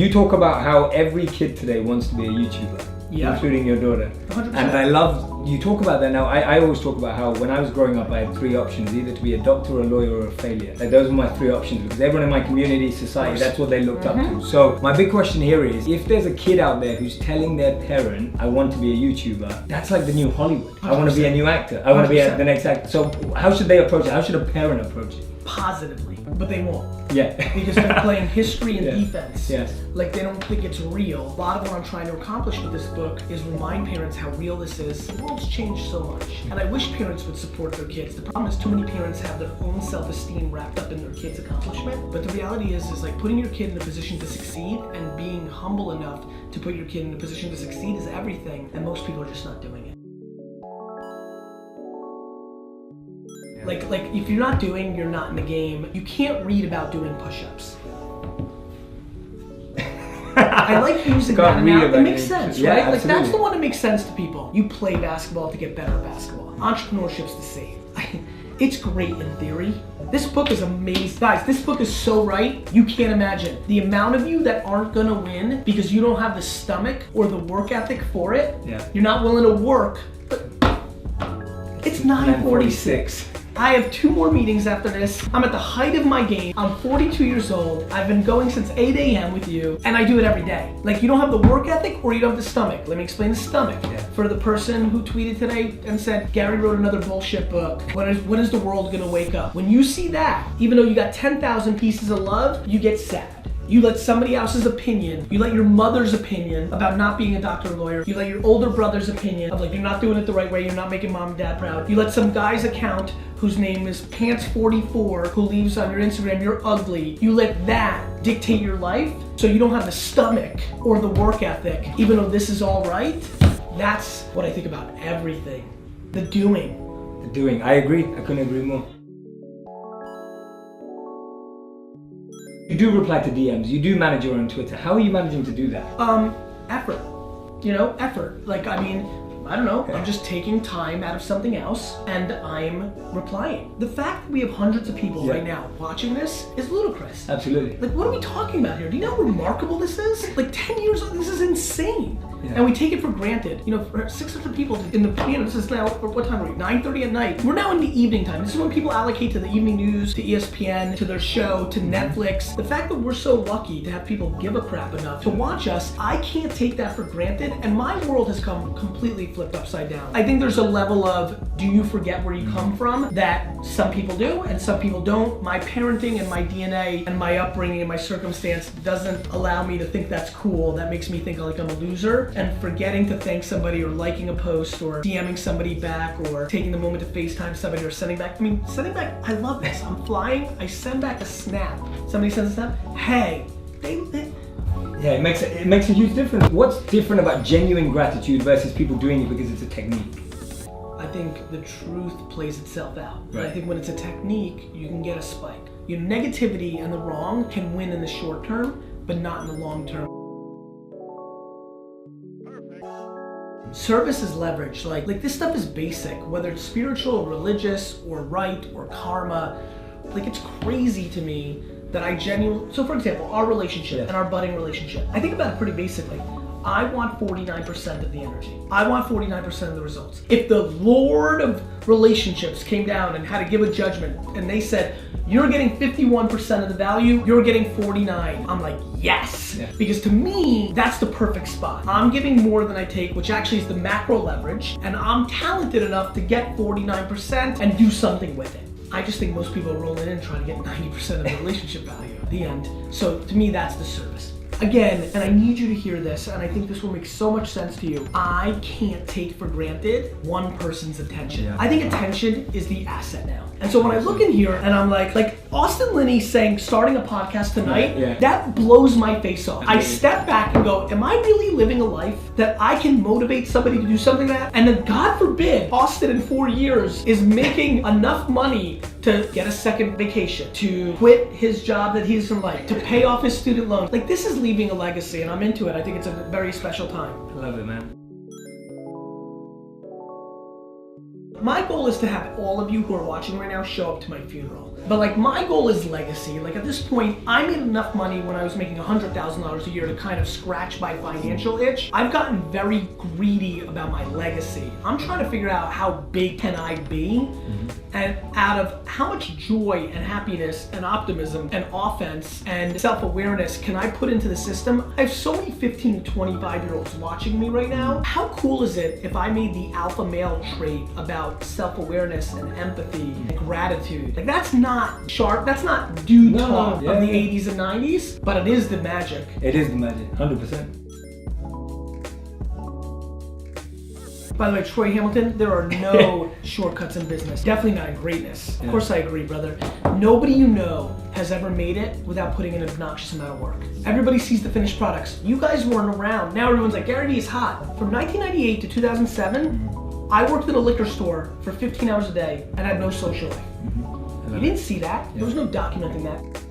You talk about how every kid today wants to be a YouTuber. Yeah. Including your daughter. 100%. And I love, you talk about that now. I always talk about how when I was growing up, I had three options, either to be a doctor, a lawyer, or a failure. Like those were my three options because everyone in my community, society, that's what they looked up to. So my big question here is, if there's a kid out there who's telling their parent, I want to be a YouTuber, that's like the new Hollywood. 100%. I want to be a new actor. I want to be the next actor. So how should they approach it? How should a parent approach it? Positively, but they won't. Yeah. Because they're playing history and defense. Yes. Like they don't think it's real. A lot of what I'm trying to accomplish with this book is remind parents how real this is. The world's changed so much. And I wish parents would support their kids. The problem is too many parents have their own self-esteem wrapped up in their kid's accomplishment. But the reality is like putting your kid in a position to succeed and being humble enough to put your kid in a position to succeed is everything. And most people are just not doing it. Like if you're not doing, you're not in the game. You can't read about doing push-ups. I like using that analogy. It makes sense, right? Absolutely. Like that's the one that makes sense to people. You play basketball to get better at basketball. Entrepreneurship's the same. It's great in theory. This book is amazing. Guys, this book is so right, you can't imagine. The amount of you that aren't gonna win because you don't have the stomach or the work ethic for it. Yeah. You're not willing to work, but it's 9:46. I have 2 more meetings after this. I'm at the height of my game. I'm 42 years old. I've been going since 8 a.m. with you, and I do it every day. Like, you don't have the work ethic or you don't have the stomach. Let me explain the stomach. Yeah. For the person who tweeted today and said, Gary wrote another bullshit book. When is the world gonna wake up? When you see that, even though you got 10,000 pieces of love, you get sad. You let somebody else's opinion, you let your mother's opinion about not being a doctor or lawyer, you let your older brother's opinion of like you're not doing it the right way, you're not making mom and dad proud, you let some guy's account whose name is Pants44 who leaves on your Instagram, you're ugly, you let that dictate your life so you don't have the stomach or the work ethic, even though this is all right. That's what I think about everything. The doing. The doing, I agree, I couldn't agree more. You do reply to DMs, you do manage your own Twitter. How are you managing to do that? Effort. You know, effort. Like, I mean, I don't know, I'm just taking time out of something else and I'm replying. The fact that we have hundreds of people right now watching this is ludicrous. Absolutely. Like, what are we talking about here? Do you know how remarkable this is? Like 10 years old, this is insane. Yeah. And we take it for granted. You know, for 600 people in the, you know, this is now, what time are we? 9:30 at night. We're now in the evening time. This is when people allocate to the evening news, to ESPN, to their show, to Netflix. The fact that we're so lucky to have people give a crap enough to watch us, I can't take that for granted. And my world has come completely flipped upside down. I think there's a level of, do you forget where you come from? That some people do and some people don't. My parenting and my DNA and my upbringing and my circumstance doesn't allow me to think that's cool. That makes me think like I'm a loser. And forgetting to thank somebody or liking a post or DMing somebody back or taking the moment to FaceTime somebody or sending back. I mean, sending back, I love this. I'm flying, I send back a snap. Somebody sends a snap, hey, yeah, it makes a huge difference. What's different about genuine gratitude versus people doing it because it's a technique? I think the truth plays itself out. Right. I think when it's a technique, you can get a spike. You know, negativity and the wrong can win in the short term, but not in the long term. Service is leverage. Like this stuff is basic, whether it's spiritual or religious or right or karma. Like, it's crazy to me that I genuinely, so for example, our relationship and our budding relationship, I think about it pretty basically. I want 49% of the energy. I want 49% of the results. If the Lord of relationships came down and had to give a judgment and they said, you're getting 51% of the value, you're getting 49. I'm like, yes. Yeah. Because to me, that's the perfect spot. I'm giving more than I take, which actually is the macro leverage, and I'm talented enough to get 49% and do something with it. I just think most people are rolling in trying to get 90% of the relationship value at the end. So to me, that's the service. Again, and I need you to hear this, and I think this will make so much sense to you. I can't take for granted one person's attention. Yeah. I think attention is the asset now. And so when I look in here and I'm like Austin Linney saying, starting a podcast tonight, that blows my face off. I step back and go, am I really living a life that I can motivate somebody to do something like that? And then God forbid, Austin in 4 years is making enough money to get a second vacation, to quit his job that he doesn't like, to pay off his student loans. Like, this is leaving a legacy, and I'm into it. I think it's a very special time. I love it, man. my goal is to have all of you who are watching right now show up to my funeral. But like my goal is legacy. Like at this point, I made enough money when I was making $100,000 a year to kind of scratch my financial itch. I've gotten very greedy about my legacy. I'm trying to figure out how big can I be, and out of how much joy and happiness and optimism and offense and self-awareness can I put into the system. I have so many 15 to 25-year-olds watching me right now. How cool is it if I made the alpha male trait about self-awareness and empathy and gratitude? Like that's not sharp, that's not dude talk of the 80s and 90s, but it is the magic. It is the magic, 100%. By the way, Troy Hamilton, there are no shortcuts in business. Definitely not in greatness. Of course I agree, brother. Nobody you know has ever made it without putting in an obnoxious amount of work. Everybody sees the finished products. You guys weren't around. Now everyone's like, Gary Vee is hot. From 1998 to 2007, I worked at a liquor store for 15 hours a day and had no social life. You didn't see that. There was no documenting that.